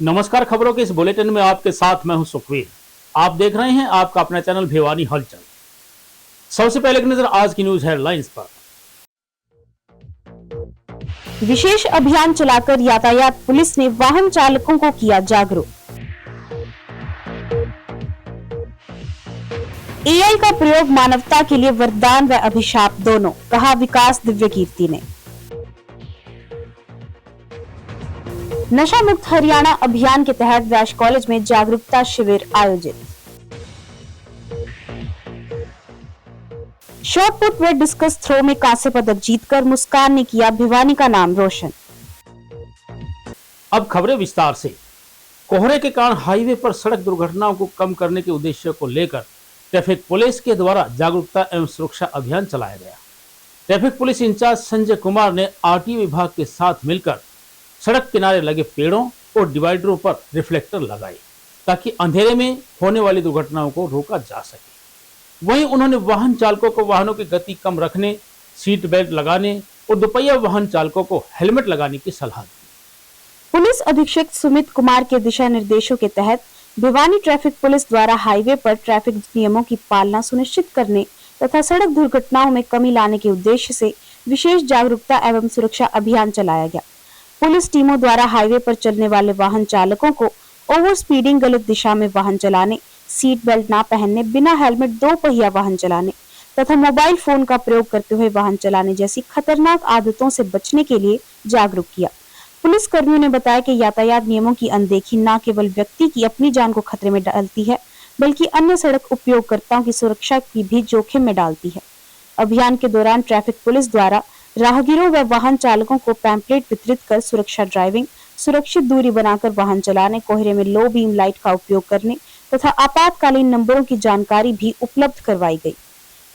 नमस्कार। खबरों के इस बुलेटिन में आपके साथ मैं हूं सुखवीर। आप देख रहे हैं आपका अपना चैनल भिवानी हलचल। सबसे पहले एक नजर आज की न्यूज हेडलाइंस पर। विशेष अभियान चलाकर यातायात पुलिस ने वाहन चालकों को किया जागरूक। एआई का प्रयोग मानवता के लिए वरदान व अभिशाप दोनों, कहा विकास दिव्यकीर्ति ने। नशा मुक्त हरियाणा अभियान के तहत वैश कॉलेज में जागरूकता शिविर आयोजित। शॉटपुट व डिस्कस थ्रो में कांस्य पदक जीतकर मुस्कान ने किया भिवानी का नाम रोशन। अब खबरें विस्तार से। कोहरे के कारण हाईवे पर सड़क दुर्घटनाओं को कम करने के उद्देश्य को लेकर ट्रैफिक पुलिस के द्वारा जागरूकता एवं सुरक्षा अभियान चलाया गया। Traffic police in charge Sanjay Kumar ने आरटीओ विभाग के साथ मिलकर सड़क किनारे लगे पेड़ों और डिवाइडरों पर रिफ्लेक्टर लगाए ताकि अंधेरे में होने वाली दुर्घटनाओं को रोका जा सके। वहीं उन्होंने वाहन चालकों को वाहनों की गति कम रखने, सीट बेल्ट लगाने और दोपहिया वाहन चालकों को हेलमेट लगाने की सलाह दी। पुलिस अधीक्षक सुमित कुमार के दिशा निर्देशों के तहत भिवानी ट्रैफिक पुलिस द्वारा हाईवे पर ट्रैफिक नियमों की पालना सुनिश्चित करने तथा सड़क दुर्घटनाओं में कमी लाने के उद्देश्य से विशेष जागरूकता एवं सुरक्षा अभियान चलाया गया। पुलिस टीमों द्वारा हाईवे पर चलने वाले वाहन चालकों को ओवर स्पीडिंग, गलत दिशा में वाहन चलाने, सीट बेल्ट न पहनने, बिना हेलमेट दो पहिया वाहन चलाने तथा मोबाइल फोन का प्रयोग करते हुए वाहन चलाने जैसी खतरनाक आदतों से बचने के लिए जागरूक किया। पुलिस कर्मियों ने बताया कि यातायात नियमों की अनदेखी न केवल व्यक्ति की अपनी जान को खतरे में डालती है, बल्कि अन्य सड़क उपयोगकर्ताओं की सुरक्षा की भी जोखिम में डालती है। अभियान के दौरान ट्रैफिक पुलिस द्वारा राहगीरों व वाहन चालकों को पैम्पलेट वितरित कर सुरक्षा ड्राइविंग, सुरक्षित दूरी बनाकर वाहन चलाने, कोहरे में लो बीम लाइट का उपयोग करने तथा आपातकालीन नंबरों की जानकारी भी उपलब्ध करवाई गई।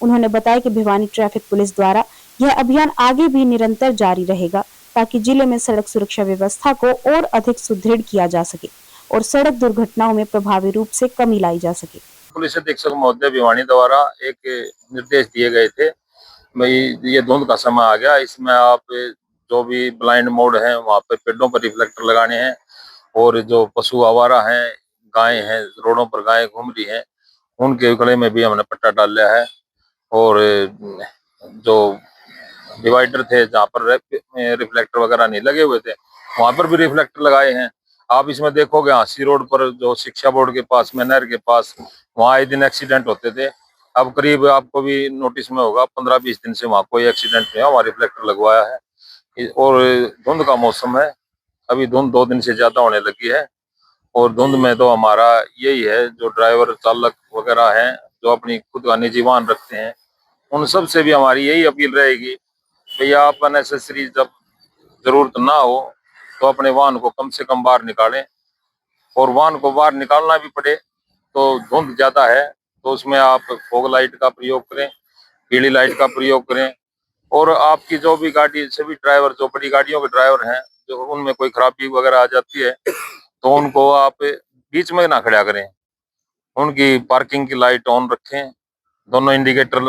उन्होंने बताया कि भिवानी ट्रैफिक पुलिस द्वारा यह अभियान आगे भी निरंतर जारी रहेगा ताकि जिले में सड़क सुरक्षा व्यवस्था को और अधिक सुदृढ़ किया जा सके और सड़क दुर्घटनाओं में प्रभावी रूप से कमी लाई जा सके। पुलिस अधीक्षक महोदय भिवानी द्वारा एक निर्देश दिए गए थे, भाई ये धुंध का समय आ गया, इसमें आप जो भी ब्लाइंड मोड है वहाँ पे पेड़ों पर रिफ्लेक्टर लगाने हैं और जो पशु आवारा हैं, गायें हैं, रोडों पर गायें घूम रही हैं, उनके गले में भी हमने पट्टा डाल लिया है। और जो डिवाइडर थे जहाँ पर रिफ्लेक्टर वगैरह नहीं लगे हुए थे वहां पर भी रिफ्लेक्टर लगाए हैं। आप इसमें देखोगे हांसी रोड पर जो शिक्षा बोर्ड के पास में नहर के पास वहाँ आए दिन एक्सीडेंट होते थे। अब करीब आपको भी नोटिस में होगा 15-20 दिन से वहाँ कोई एक्सीडेंट नहीं है, वहाँ रिफ्लेक्टर लगवाया है। और धुंध का मौसम है, अभी धुंध 2 दिन से ज्यादा होने लगी है और धुंध में तो हमारा यही है, जो ड्राइवर चालक वगैरह हैं जो अपनी खुद का निजी वाहन रखते हैं, उन सब से भी हमारी यही अपील रहेगी, भैया आप अननेसेसरी जब जरूरत ना हो तो अपने वाहन को कम से कम बाहर निकालें। और वाहन को बाहर निकालना भी पड़े तो धुंध ज्यादा है तो उसमें आप फॉग लाइट का प्रयोग करें, पीली लाइट का प्रयोग करें। और आपकी जो भी गाड़ी, सभी ड्राइवर जो बड़ी गाड़ियों के ड्राइवर हैं, जो उनमें कोई खराबी वगैरह आ जाती है तो उनको आप बीच में ना खड़ा करें, उनकी पार्किंग की लाइट ऑन रखें, दोनों इंडिकेटर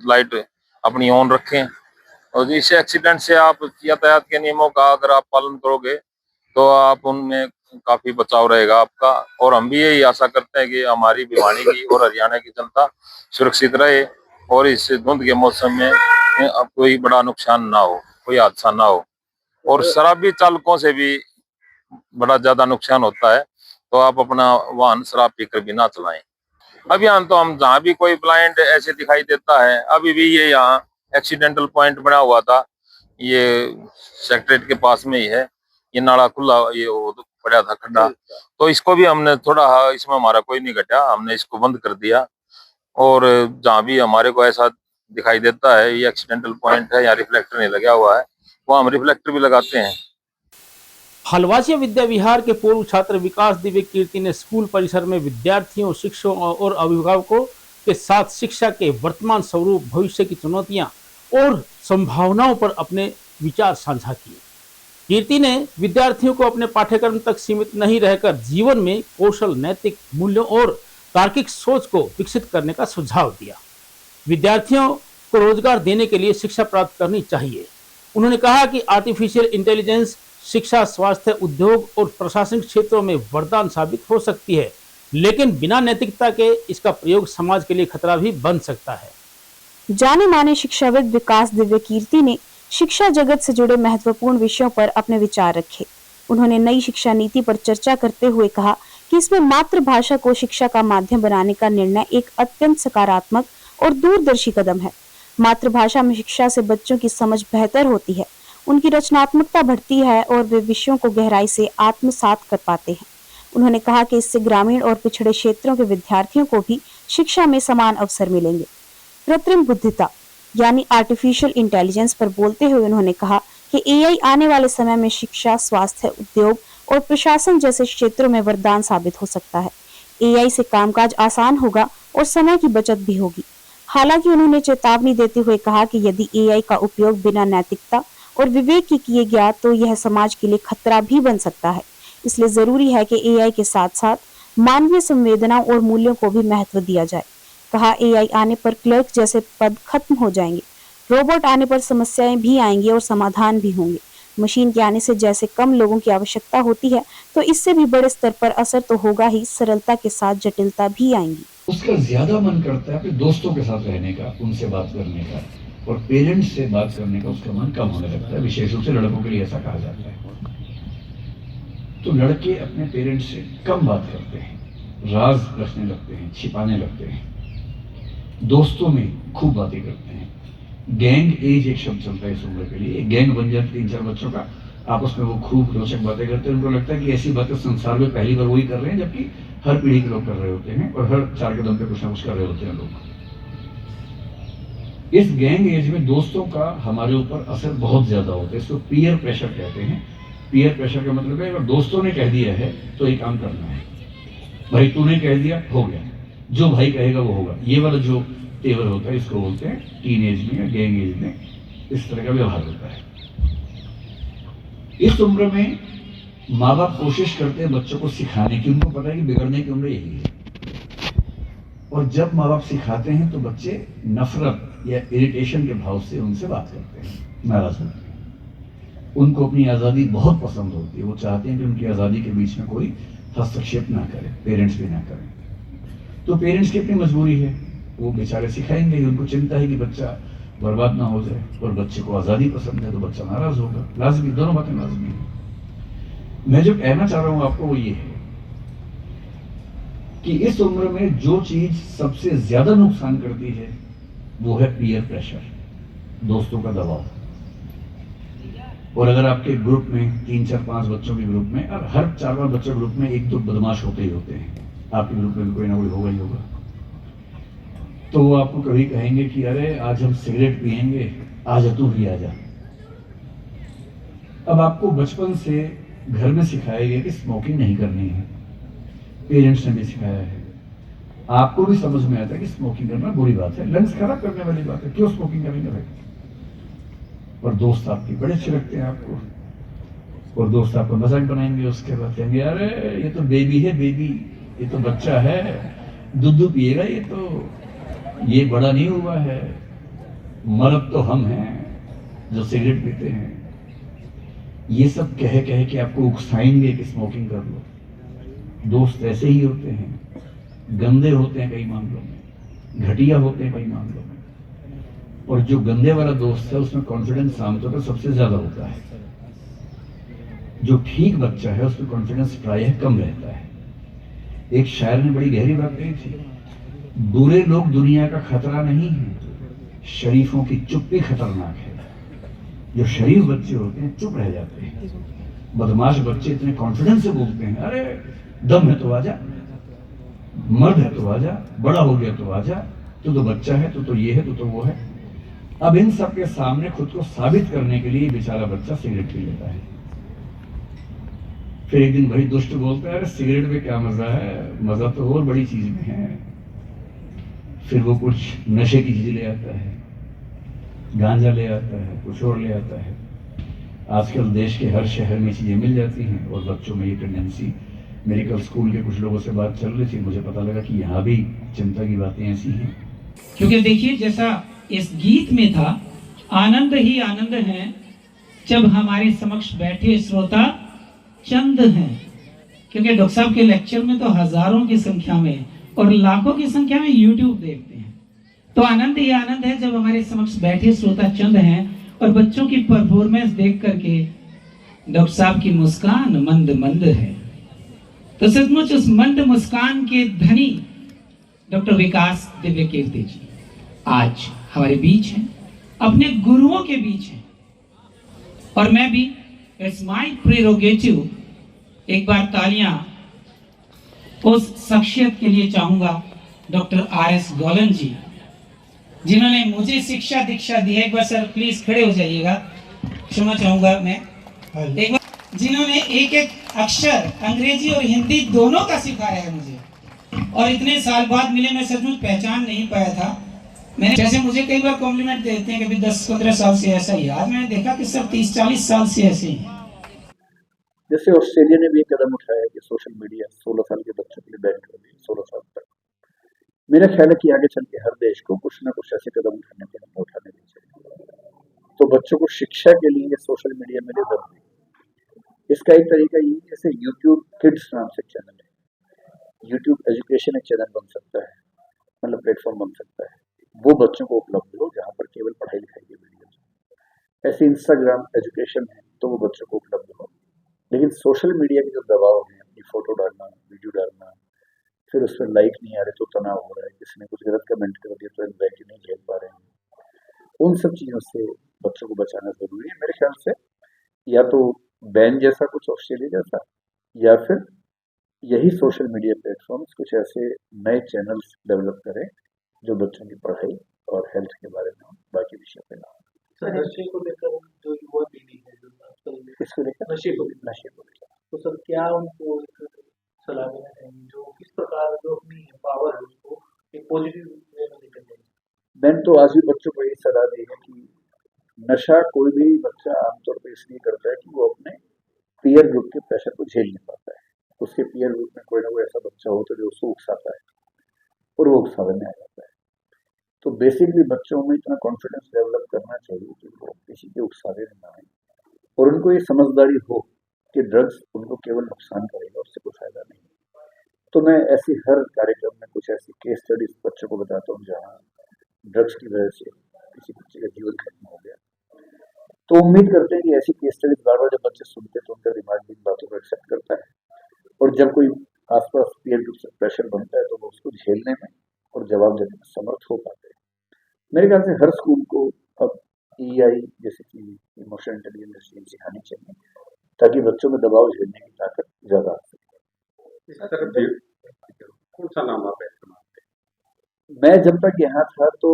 लाइट अपनी ऑन रखें। और इस एक्सीडेंट से आप यातायात के नियमों का अगर आप पालन करोगे तो आप उनमें काफी बचाव रहेगा आपका। और हम भी यही आशा करते हैं कि हमारी भिवानी की और हरियाणा की जनता सुरक्षित रहे और इस धुंध के मौसम में अब कोई बड़ा नुकसान ना हो, कोई हादसा ना हो। और शराबी चालकों से भी बड़ा ज्यादा नुकसान होता है, तो आप अपना वाहन शराब पीकर भी ना चलाएं। अभियान तो हम जहाँ भी कोई ब्लाइंड ऐसे दिखाई देता है, अभी भी ये यहाँ एक्सीडेंटल पॉइंट बना हुआ था, ये सेक्रेटरीट के पास में ही है, ये नाला खुला ये पड़ा था खड्डा, तो इसको भी हमने थोड़ा, इसमें हमारा कोई नहीं घटा, हमने इसको बंद कर दिया। और जहाँ भी हमारे को ऐसा दिखाई देता है ये एक्सीडेंटल पॉइंट है या रिफ्लेक्टर नहीं लगा हुआ है, वो हम रिफ्लेक्टर भी लगाते हैं। हलवासिया विद्या विहार के पूर्व छात्र विकास दिव्यकीर्ति ने स्कूल परिसर में विद्यार्थियों, शिक्षकों और अभिभावकों के साथ शिक्षा के वर्तमान स्वरूप, भविष्य की चुनौतियां और संभावनाओं पर अपने विचार साझा किए। कीर्ति ने विद्यार्थियों को अपने पाठ्यक्रम तक सीमित नहीं रहकर जीवन में कौशल, नैतिक मूल्यों और तार्किक सोच को विकसित करने का सुझाव दिया। विद्यार्थियों को रोजगार देने के लिए शिक्षा प्राप्त करनी चाहिए। उन्होंने कहा कि आर्टिफिशियल इंटेलिजेंस, शिक्षा, स्वास्थ्य, उद्योग और प्रशासनिक क्षेत्रों में वरदान साबित हो सकती है, लेकिन बिना नैतिकता के इसका प्रयोग समाज के लिए खतरा भी बन सकता है। जाने माने शिक्षाविद विकास दिव्य कीर्ति ने शिक्षा जगत से जुड़े महत्वपूर्ण विषयों पर अपने विचार रखे। उन्होंने नई शिक्षा नीति पर चर्चा करते हुए कहा कि इसमें मातृभाषा को शिक्षा का माध्यम बनाने का निर्णय एक अत्यंत सकारात्मक और दूरदर्शी कदम है। मातृभाषा में शिक्षा से बच्चों की समझ बेहतर होती है, उनकी रचनात्मकता बढ़ती है और वे विषयों को गहराई से आत्मसात कर पाते हैं। उन्होंने कहा कि इससे ग्रामीण और पिछड़े क्षेत्रों के विद्यार्थियों को भी शिक्षा में समान अवसर मिलेंगे। कृत्रिम बुद्धिता यानी आर्टिफिशियल इंटेलिजेंस पर बोलते हुए उन्होंने कहा कि एआई आने वाले समय में शिक्षा, स्वास्थ्य, उद्योग और प्रशासन जैसे क्षेत्रों में वरदान साबित हो सकता है। एआई से कामकाज आसान होगा और समय की बचत भी होगी। हालांकि उन्होंने चेतावनी देते हुए कहा कि यदि एआई का उपयोग बिना नैतिकता और विवेक के किए गया तो यह समाज के लिए खतरा भी बन सकता है। इसलिए जरूरी है कि एआई के साथ साथ मानवीय संवेदनाओं और मूल्यों को भी महत्व दिया जाए। कहा, एआई आने पर क्लर्क जैसे पद खत्म हो जाएंगे, रोबोट आने पर समस्याएं भी आएंगी और समाधान भी होंगे। मशीन के आने से जैसे कम लोगों की आवश्यकता होती है, तो इससे भी बड़े स्तर पर असर तो होगा ही, सरलता के साथ जटिलता भी आएंगी। उसका ज्यादा मन करता है अपने दोस्तों के साथ रहने का, उनसे बात करने का, और पेरेंट्स से बात करने का उसका मन कम होने लगता है। विशेष रूप से लड़कों के लिए ऐसा कहा जाता है। तो लड़के अपने पेरेंट्स से कम बात करते हैं, राज रखने लगते हैं, छिपाने लगते हैं, दोस्तों में खूब बातें करते हैं। गैंग एज एक शब्द चलता है इस उम्र के लिए। गैंग बन जाती 3-4 बच्चों का, आपस में वो खूब रोचक बातें करते हैं। उनको लगता है कि ऐसी बातें संसार में पहली बार वही कर रहे हैं, जबकि हर पीढ़ी के लोग कर रहे होते हैं और हर 4 कदम पे कुछ ना कुछ कर रहे होते हैं लोग। इस गैंग एज में दोस्तों का हमारे ऊपर असर बहुत ज्यादा होता है। इसको पीयर प्रेशर कहते हैं। पीयर प्रेशर का मतलब है अगर दोस्तों ने कह दिया है तो एक काम करना है, भाई तूने कह दिया, हो गया, जो भाई कहेगा वो होगा। ये वाला जो तेवर होता है इसको बोलते हैं टीन एज में या गैंग एज में इस तरह का व्यवहार होता है। इस उम्र में माँ बाप कोशिश करते हैं बच्चों को सिखाने की, उनको पता है कि बिगड़ने की उम्र यही है। और जब माँ बाप सिखाते हैं तो बच्चे नफरत या इरिटेशन के भाव से उनसे बात करते हैं, नाराज होते हैं। उनको अपनी आज़ादी बहुत पसंद होती है। वो चाहते हैं कि उनकी आज़ादी के बीच में कोई हस्तक्षेप ना करे, पेरेंट्स भी ना करें। तो पेरेंट्स की अपनी मजबूरी है, वो बेचारे सिखाएंगे ही। उनको चिंता है कि बच्चा बर्बाद ना हो जाए, और बच्चे को आज़ादी पसंद है तो बच्चा नाराज होगा। लाजमी, दोनों बातें लाजमी है। मैं जो कहना चाह रहा हूं आपको वो ये है कि इस उम्र में जो चीज सबसे ज्यादा नुकसान करती है वो है पीयर प्रेशर, दोस्तों का दबाव। और अगर आपके ग्रुप में 3-4-5 बच्चों के ग्रुप में, और हर 4-5 बच्चों ग्रुप में 1-2 बदमाश होते ही होते हैं, आपके ग्रुप में भी कोई ना कोई होगा ही होगा। तो वो आपको कभी कहेंगे कि अरे आज हम सिगरेट पिएंगे, आजा तू भी आजा। अब आपको बचपन से घर में सिखाया गया कि स्मोकिंग नहीं करनी है, पेरेंट्स ने भी सिखाया है, आपको भी समझ में आता है कि स्मोकिंग करना बुरी बात है, लंग्स खराब करने वाली बात है, क्यों स्मोकिंग करेंगे भाई। और दोस्त आपके बड़े अच्छे लगते हैं आपको, और दोस्त आपको मजाक बनाएंगे, उसके बाद कहेंगे अरे ये तो बेबी है, बेबी, ये तो बच्चा है, दूध पिएगा, ये तो ये बड़ा नहीं हुआ है, मर्द तो हम हैं जो सिगरेट पीते हैं। ये सब कह कह के आपको उकसाएंगे कि स्मोकिंग कर लो। दोस्त ऐसे ही होते हैं, गंदे होते हैं कई मामलों में, घटिया होते हैं कई मामलों में। और जो गंदे वाला दोस्त है उसमें कॉन्फिडेंस आमतौर पर सबसे ज्यादा होता है। जो ठीक बच्चा है उसमें कॉन्फिडेंस प्रायः कम रहता है। एक शायर ने बड़ी गहरी बात कही थी, बुरे लोग दुनिया का खतरा नहीं है, शरीफों की चुप्पी खतरनाक है। जो शरीफ बच्चे होते हैं चुप रह जाते हैं, बदमाश बच्चे इतने कॉन्फिडेंस से बोलते हैं अरे दम है तो आजा, मर्द है तो आजा, बड़ा हो गया तो आजा, तू तो बच्चा है, तू तो ये है, तू तो वो है। अब इन सब के सामने खुद को साबित करने के लिए बेचारा बच्चा सिगरेट पी लेता है। फिर एक दिन बड़ी दुष्ट बोलता है अरे सिगरेट में क्या मजा है, मजा तो और बड़ी चीज में है। फिर वो कुछ नशे की चीज ले आता है, गांजा ले आता है, कुछ और ले आता है। आजकल देश के हर शहर में चीजें मिल जाती हैं और बच्चों में ये टेंडेंसी, मेरे कल स्कूल के कुछ लोगों से बात चल रही थी, मुझे पता लगा कि यहाँ भी चिंता की बातें ऐसी हैं। क्योंकि देखिए जैसा इस गीत में था, आनंद ही आनंद है जब हमारे समक्ष बैठे श्रोता चंद हैं, क्योंकि डॉक्टर साहब के लेक्चर में तो हजारों की संख्या में और लाखों की संख्या में यूट्यूब देखते हैं। तो आनंद ही आनंद है जब हमारे समक्ष बैठे श्रोता चंद हैं और बच्चों की परफॉर्मेंस देख करके डॉक्टर साहब की मुस्कान मंद मंद है। तो सचमुच उस मंद मुस्कान के धनी डॉक्टर विकास दिव्य कीर्ति जी आज हमारे बीच हैं, अपने गुरुओं के बीच हैं। और मैं भी इट्स माय प्रेरोगेटिव एक बार तालियां उस शख्सियत के लिए चाहूंगा, डॉक्टर आर.एस. गोलन जी, जिन्होंने मुझे शिक्षा दीक्षा दी है। एक बार सर प्लीज खड़े हो जाइएगा, क्षमा चाहूंगा मैं। एक बार जिन्होंने एक एक अक्षर अंग्रेजी और हिंदी दोनों का सिखाया है मुझे, और इतने साल बाद मिले मैं सचमुच पहचान नहीं पाया था। मैंने जैसे मुझे कई बार कॉम्प्लीमेंट देते हैं कि 10-15 साल से ऐसा ही, आज मैंने देखा कि सर 30-40 साल से ऐसे ही है। जैसे ऑस्ट्रेलिया ने भी एक कदम उठाया कि सोशल मीडिया 16 साल के बच्चों के लिए बैन कर दी, 16 साल तक। मेरा ख्याल है कि आगे चल के हर देश को कुछ ना कुछ ऐसे कदम उठाने चाहिए। तो बच्चों को शिक्षा के लिए सोशल मीडिया में जरूरी। इसका एक तरीका ये है, जैसे यूट्यूब किड्स नाम से चैनल है, यूट्यूब एजुकेशन एक चैनल बन सकता है, मतलब प्लेटफॉर्म बन सकता है, वो बच्चों को उपलब्ध हो जहाँ पर केवल पढ़ाई लिखाई की वीडियो। ऐसे इंस्टाग्राम एजुकेशन है तो वो बच्चों को उपलब्ध हो। लेकिन सोशल मीडिया के जो दबाव है, अपनी फोटो डालना, वीडियो डालना, फिर उस पर लाइक नहीं आ रहे तो तनाव हो रहा है, किसी ने कुछ गलत कमेंट कर दिया तो एंग्जाइटी नहीं झेल पा रहे हैं, उन सब चीज़ों से बच्चों को बचाना जरूरी है मेरे ख्याल से। या तो बैन जैसा कुछ ऑस्ट्रेलिया जैसा, या फिर यही सोशल मीडिया प्लेटफॉर्म्स कुछ ऐसे नए चैनल्स डेवलप करें जो बच्चों की पढ़ाई और हेल्थ के बारे में बाकी विषय पे ना। नशे को लेकर जो युवा पीढ़ी है, जो इसको लेकर नशे को लेकर, तो सर क्या उनको एक सलाह देना चाहिए जो किस प्रकार जो अपनी पावर है उसको एक पॉजिटिव वे में लेकर जाए? मैंने तो आज भी बच्चों को यही सलाह दी है कि नशा कोई भी बच्चा आमतौर पर इसलिए करता है कि वो अपने पीयर ग्रुप के प्रेशर को झेल नहीं पाता है। उसके पीयर ग्रुप में कोई ना कोई ऐसा बच्चा होता है जो उसको उकसाता है और वो उकसावे में आ जाता है। तो बेसिकली बच्चों में इतना कॉन्फिडेंस डेवलप करना चाहिए कि वो किसी के उकसावे में ना आए और उनको ये समझदारी हो कि ड्रग्स उनको केवल नुकसान करेगा, उससे कोई फायदा नहीं। तो मैं ऐसी हर कार्यक्रम में कुछ ऐसी केस स्टडीज बच्चों को बताता हूँ जहाँ ड्रग्स की वजह से किसी बच्चे का जीवन खत्म हो गया। तो उम्मीद करते हैं कि ऐसी केस स्टडीज बार बार जब बच्चे सुनते हैं तो उनका दिमाग भी इन बातों को एक्सेप्ट करता है और जब कोई आसपास पीयर ग्रुप से प्रेशर बनता है तो वो उसको झेलने में और जवाब देने में समर्थ हो पाते हैं। मेरे ख्याल से हर स्कूल को अब EI जैसी चीज, इमोशनल इंटेलिजेंस सिखानी चाहिए ताकि बच्चों में दबाव झेलने की ताकत ज्यादा आ सके। कौन सा नाम आप मैं जब तक यहाँ था तो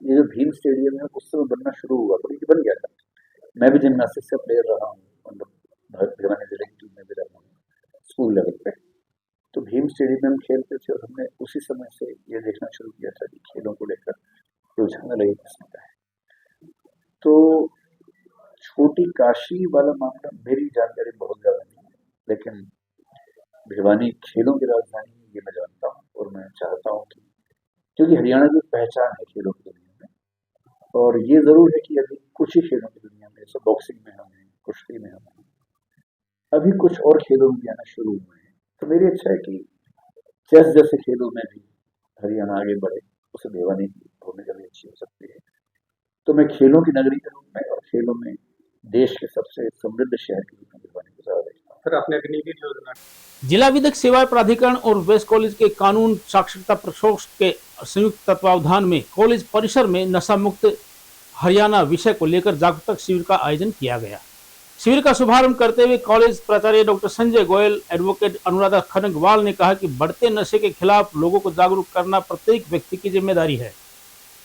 ये जो भीम स्टेडियम है उस समय बनना शुरू हुआ, तो ये बन गया था। मैं भी जिम्नास्टिक्स का प्लेयर रहा हूँ, मतलब भिवानी जिले की टीम में भी रहा हूँ स्कूल लेवल पे। तो भीम स्टेडियम में हम खेलते थे और हमने उसी समय से ये देखना शुरू किया था कि खेलों को लेकर रुझान अलग किस्म का है। तो छोटी काशी वाला मामला मेरी जानकारी बहुत ज़्यादा नहीं है, लेकिन भिवानी खेलों की राजधानी ये मैं जानता हूँ और मैं चाहता हूँ कि क्योंकि हरियाणा की पहचान है खेलों की दुनिया में, और ये ज़रूर है कि अभी कुछ ही खेलों की दुनिया में, जैसे बॉक्सिंग में हम हैं, कुश्ती में हम हैं, अभी कुछ और खेलों में भी आना शुरू हुए हैं। तो मेरी इच्छा है कि चेस जैसे खेलों में भी हरियाणा आगे बढ़े, उसे भिवानी की भूमिका भी अच्छी हो सकती है। तो मैं खेलों की नगरी के रूप में और खेलों में देश के सबसे समृद्ध शहर के रूप में भिवानी को ज़्यादा देखता हूँ। सर आपने अग्निवीर योजना जिला विधिक सेवा प्राधिकरण और वेस्ट कॉलेज के कानून साक्षरता प्रकोष्ठ के संयुक्त तत्वावधान में कॉलेज परिसर में नशा मुक्त हरियाणा विषय को लेकर जागरूकता शिविर का आयोजन किया गया। शिविर का शुभारंभ करते हुए कॉलेज प्राचार्य डॉक्टर संजय गोयल, एडवोकेट अनुराधा खनगवाल ने कहा कि बढ़ते नशे के खिलाफ लोगों को जागरूक करना प्रत्येक व्यक्ति की जिम्मेदारी है।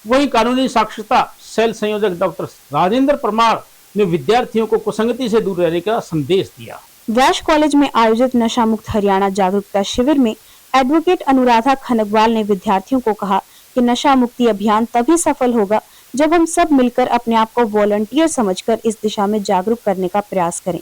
वहीं कानूनी साक्षरता सेल संयोजक डॉक्टर राजेंद्र परमार ने विद्यार्थियों को कुसंगति से दूर रहने का संदेश दिया। व्यास कॉलेज में आयोजित नशा मुक्त हरियाणा जागरूकता शिविर में एडवोकेट अनुराधा खनगवाल ने विद्यार्थियों को कहा कि नशा मुक्ति अभियान तभी सफल होगा जब हम सब मिलकर अपने आप को वॉलंटियर समझकर इस दिशा में जागरूक करने का प्रयास करें।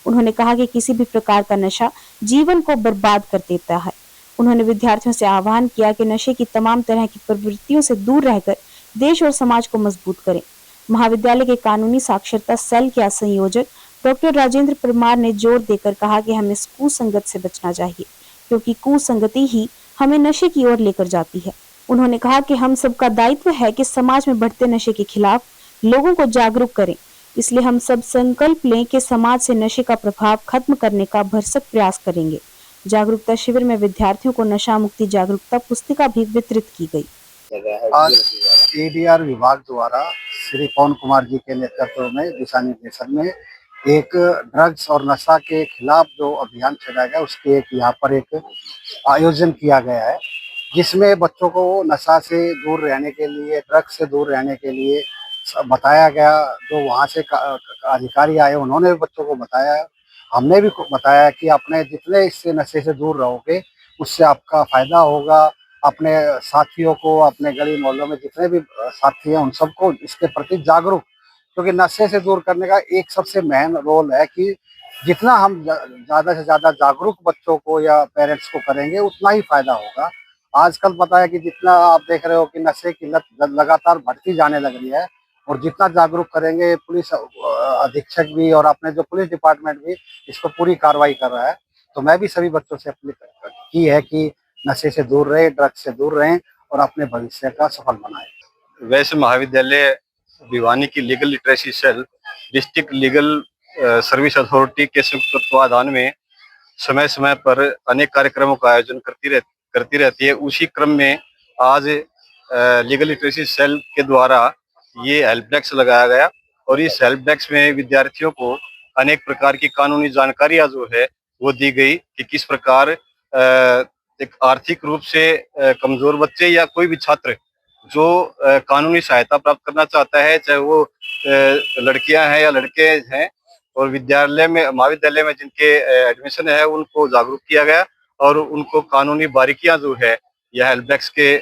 उन्होंने कहा कि किसी भी प्रकार का नशा जीवन को बर्बाद कर देता है। उन्होंने विद्यार्थियों से आह्वान किया कि नशे की तमाम तरह की प्रवृत्तियों से दूर रहकर देश और समाज को मजबूत करें। महाविद्यालय के कानूनी साक्षरता सेल के संयोजक डॉक्टर राजेंद्र परमार ने जोर देकर कहा कि हमें कुसंगत से बचना चाहिए, क्योंकि कुसंगति ही हमें नशे की ओर लेकर जाती है। उन्होंने कहा कि हम सबका दायित्व है कि समाज में बढ़ते नशे के खिलाफ लोगों को जागरूक करें। इसलिए हम सब संकल्प लें कि समाज से नशे का प्रभाव खत्म करने का भरसक प्रयास करेंगे। जागरूकता शिविर में विद्यार्थियों को नशा मुक्ति जागरूकता पुस्तिका भी वितरित की गई। आज एडीआर विभाग द्वारा श्री पवन कुमार जी के नेतृत्व में दिशा निर्देशन में एक ड्रग्स और नशा के खिलाफ जो अभियान चलाया गया, उसके एक यहाँ पर एक आयोजन किया गया है, जिसमें बच्चों को नशा से दूर रहने के लिए, ड्रग्स से दूर रहने के लिए बताया गया। जो वहाँ से अधिकारी आए उन्होंने भी बच्चों को बताया, हमने भी बताया कि अपने जितने इससे नशे से दूर रहोगे उससे आपका फायदा होगा। अपने साथियों को, अपने गली मोहल्लों में जितने भी साथी हैं उन सबको इसके प्रति जागरूक, क्योंकि नशे से दूर करने का एक सबसे मेन रोल है कि जितना हम ज़्यादा से ज़्यादा जागरूक बच्चों को या पेरेंट्स को करेंगे उतना ही फायदा होगा। आजकल पता है कि जितना आप देख रहे हो कि नशे की लत लगातार बढ़ती जाने लग रही है, और जितना जागरूक करेंगे पुलिस अधीक्षक भी और अपने जो पुलिस डिपार्टमेंट भी इस पर पूरी कार्रवाई कर रहा है। तो मैं भी सभी बच्चों से अपील की है कि नशे से दूर रहे, ड्रग्स से दूर रहें और अपने भविष्य का सफल बनाएं। वैसे महाविद्यालय भिवानी की legal literacy cell district legal service authority के संयुक्त तत्वाधान में समय समय पर अनेक कार्यक्रमों का आयोजन करती रहती है। उसी क्रम में आज लीगल लिटरेसी सेल के द्वारा ये हेल्प डेस्क लगाया गया, और इस हेल्प डेस्क में विद्यार्थियों को अनेक प्रकार की कानूनी जानकारियां जो है वो दी गई कि किस प्रकार एक आर्थिक रूप से कमजोर बच्चे या कोई भी छात्र जो कानूनी सहायता प्राप्त करना चाहता है, चाहे वो लड़कियां हैं या लड़के हैं, और महाविद्यालय में जिनके एडमिशन है उनको जागरूक किया गया, और उनको कानूनी बारीकियां जो है यह हेल्प डेस्क के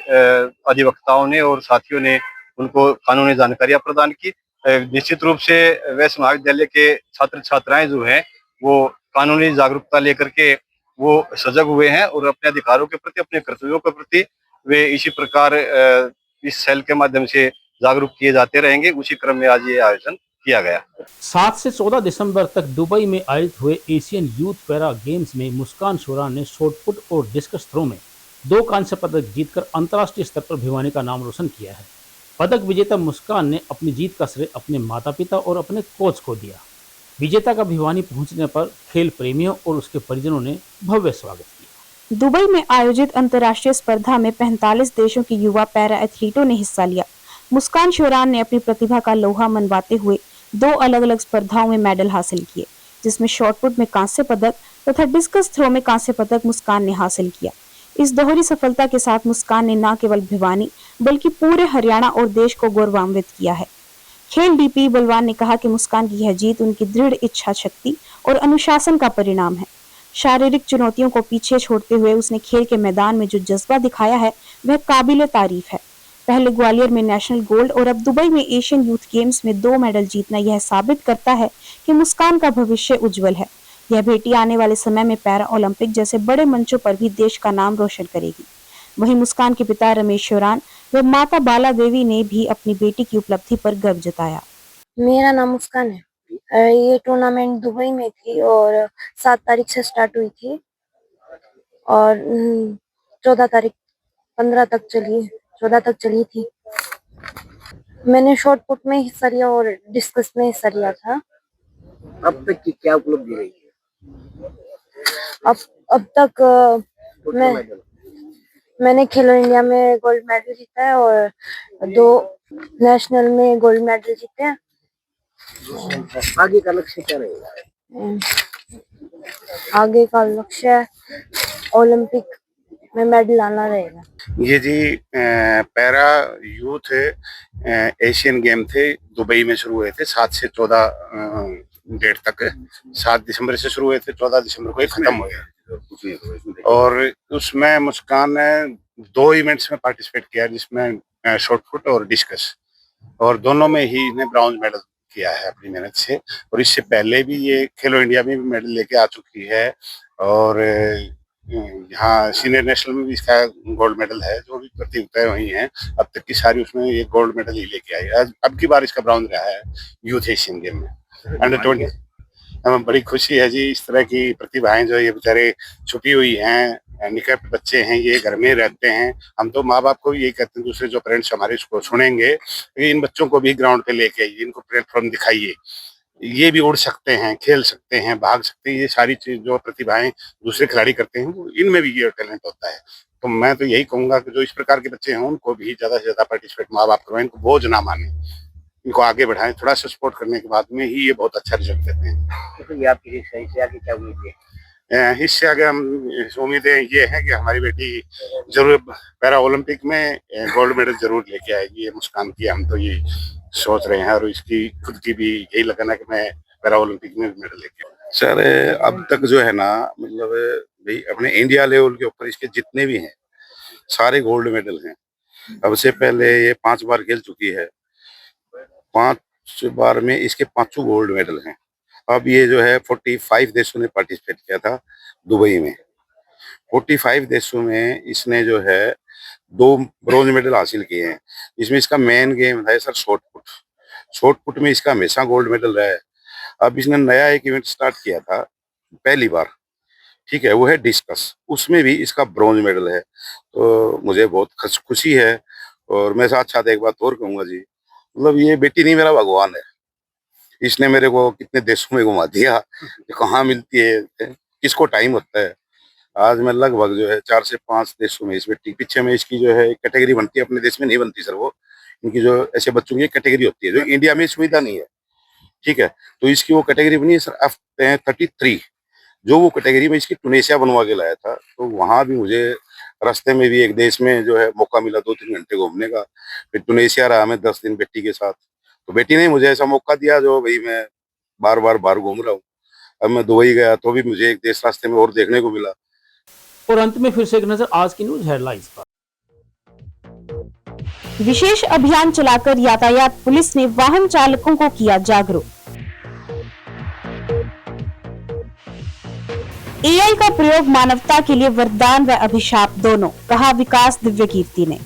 अधिवक्ताओं ने और साथियों ने उनको कानूनी जानकारियां प्रदान की। निश्चित रूप से वैसे महाविद्यालय के छात्र छात्राएं जो हैं वो कानूनी जागरूकता लेकर के वो सजग हुए हैं, और अपने अधिकारों के प्रति, अपने कर्तव्यों के प्रति वे इसी प्रकार इस सेल के माध्यम से जागरूक किए जाते रहेंगे। उसी क्रम में आज ये आयोजन किया गया। 7 से 14 दिसंबर तक दुबई में आयोजित हुए एशियन यूथ पैरा गेम्स में मुस्कान शोरान ने शॉटपुट और डिस्कस थ्रो में 2 कांस्य पदक जीतकर अंतर्राष्ट्रीय स्तर पर भिवानी का नाम रोशन किया है। पदक विजेता मुस्कान ने अपनी जीत का श्रेय अपने माता पिता और अपने कोच को दिया। विजेता का भिवानी पहुंचने पर खेल प्रेमियों और उसके परिजनों ने भव्य स्वागत किया। दुबई में आयोजित अंतर्राष्ट्रीय स्पर्धा में 45 देशों के युवा पैरा एथलीटों ने हिस्सा लिया। मुस्कान शोरान ने अपनी प्रतिभा का लोहा मनवाते हुए 2 अलग-अलग स्पर्धाओं में मेडल हासिल किए, जिसमें शॉटपुट में कांस्य पदक तथा डिस्कस थ्रो में कांस्य पदक मुस्कान ने हासिल किया। इस दोहरी सफलता के साथ मुस्कान ने न केवल भिवानी बल्कि पूरे हरियाणा और देश को गौरवान्वित किया है। खेल डीपी बलवान ने कहा कि मुस्कान की यह जीत उनकी दृढ़ इच्छा शक्ति और अनुशासन का परिणाम है। शारीरिक चुनौतियों को पीछे छोड़ते हुए उसने खेल के मैदान में जो जज्बा दिखाया है वह काबिले तारीफ है। पहले ग्वालियर में नेशनल गोल्ड और अब दुबई में एशियन यूथ गेम्स में 2 मेडल जीतना यह साबित करता है कि मुस्कान का भविष्य उज्जवल है। यह बेटी आने वाले समय में पैरा ओलंपिक जैसे बड़े मंचों पर भी देश का नाम रोशन करेगी। वहीं मुस्कान के पिता रमेश शोरान व माता बाला देवी ने भी अपनी बेटी की उपलब्धि पर गर्व जताया। मेरा नाम मुस्कान है। ये टूर्नामेंट दुबई में थी और 7 तारीख से स्टार्ट हुई थी और 14 तक चली थी। मैंने शॉट पुट में हिस्सा लिया और डिस्कस में हिस्सा लिया था। अब तक की क्या उपलब्धि रही है? अब तक मैंने खेलो इंडिया में गोल्ड मेडल जीता है और 2 नेशनल में गोल्ड मेडल जीते हैं। आगे का लक्ष्य क्या रहेगा? आगे का लक्ष्य ओलंपिक में मेडल लाना रहेगा। ये जी पैरा यूथ एशियन गेम थे, दुबई में शुरू हुए थे 7 से 14 डेट तक। 7 दिसंबर से शुरू हुए थे, 14 दिसंबर को खत्म हो गया। और उसमें मुस्कान ने 2 इवेंट्स में पार्टिसिपेट किया, जिसमें शॉटपुट और डिस्कस, और दोनों में ही इसने ब्रॉन्ज मेडल किया है अपनी मेहनत से। और इससे पहले भी ये खेलो इंडिया में भी मेडल लेके आ चुकी है, और यहाँ सीनियर नेशनल में भी इसका गोल्ड मेडल है। जो भी प्रतियोगिताएं हुई हैं अब तक की सारी, उसमें ये गोल्ड मेडल ही लेके आई है। अब की बार इसका ब्रॉन्ज रहा है यूथ एशियन गेम में अंडर 20। हमें बड़ी खुशी है जी, इस तरह की प्रतिभाएं जो ये बेचारे छुपी हुई हैं, निकट बच्चे हैं, ये घर में रहते हैं। हम तो माँ बाप को भी यही कहते हैं, दूसरे जो पेरेंट्स हमारे इसको सुनेंगे, इन बच्चों को भी ग्राउंड पे लेके आइए, इनको प्लेटफॉर्म दिखाइए। ये भी उड़ सकते हैं, खेल सकते हैं, भाग सकते हैं। ये सारी चीज जो प्रतिभाएं दूसरे खिलाड़ी करते हैं, वो इनमें भी ये टैलेंट होता है। तो मैं तो यही कहूंगा कि जो इस प्रकार के बच्चे हैं उनको भी ज्यादा से ज्यादा पार्टिसिपेट माँ बाप करवाएं, इनको बोझ ना माने, इनको आगे बढ़ाएं। थोड़ा सा सपोर्ट करने के बाद में ही ये बहुत अच्छा रिजल्ट देते हैं। तो ये आपकी इससे आगे क्या उम्मीद है? इससे आगे हम उम्मीदें ये हैं कि हमारी बेटी जरूर पैरा ओलंपिक में गोल्ड मेडल जरूर लेके आएगी। ये मुस्कान की हम तो ये सोच रहे हैं, और इसकी खुद की भी यही लगन है कि मैं पैरा ओलंपिक में मेडल लेके आऊँ। सर अब तक जो है ना, मतलब भाई अपने इंडिया लेवल के ऊपर इसके जितने भी हैं सारे गोल्ड मेडल हैं। अब से पहले ये 5 बार खेल चुकी है, 5 बार में इसके 5 गोल्ड मेडल हैं। अब ये जो है 45 देशों ने पार्टिसिपेट किया था दुबई में। 45 देशों में इसने जो है 2 ब्रॉन्ज मेडल हासिल किए हैं। इसमें इसका मेन गेम है sir short put. Short put में इसका हमेशा गोल्ड मेडल रहा है। अब इसने नया एक इवेंट स्टार्ट किया था पहली बार, ठीक है, वो है डिस्कस। उसमें भी इसका ब्रॉन्ज मेडल है। तो मुझे बहुत खुशी है। और मैं साथ साथ एक बात और कहूँगा जी, मतलब ये बेटी नहीं, मेरा भगवान है। इसने मेरे को कितने देशों में घुमा दिया, कहाँ मिलती है, किसको टाइम होता है। आज मैं लगभग जो है 4 से 5 देशों में इस बेटी पीछे में इसकी जो है कैटेगरी बनती है, अपने देश में नहीं बनती सर। वो इनकी जो ऐसे बच्चों की कैटेगरी होती है जो इंडिया में सुविधा नहीं है, ठीक है। तो इसकी वो कैटेगरी बनी है सर F33, जो वो कैटेगरी में इसकी टुनेशिया बनवा के लाया था। तो वहां भी मुझे रास्ते में भी एक देश में जो है मौका मिला 2-3 घंटे घूमने का। फिर टुनेशिया रहा मैं 10 दिन बेटी के साथ। तो बेटी ने मुझे ऐसा मौका दिया जो भाई मैं बार बार बाहर घूम रहा हूँ। अब मैं दुबई गया तो भी मुझे एक देश रास्ते में और देखने को मिला। और अंत में फिर से एक नजर आज की न्यूज हेडलाइंस पर। विशेष अभियान चलाकर यातायात पुलिस ने वाहन चालकों को किया जागरूक। एआई का प्रयोग मानवता के लिए वरदान व अभिशाप दोनों, कहा विकास दिव्यकीर्ति ने।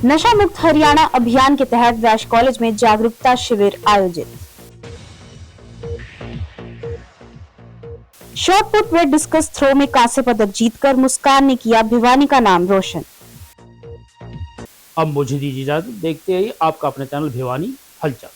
नशा मुक्त हरियाणा अभियान के तहत व्यास कॉलेज में जागरूकता शिविर आयोजित। शॉटपुट व डिस्कस थ्रो में कांस्य पदक जीतकर मुस्कान ने किया भिवानी का नाम रोशन। अब मुझे दीजिए इजाजत, देखते रहिए आपका अपने चैनल भिवानी हलचल।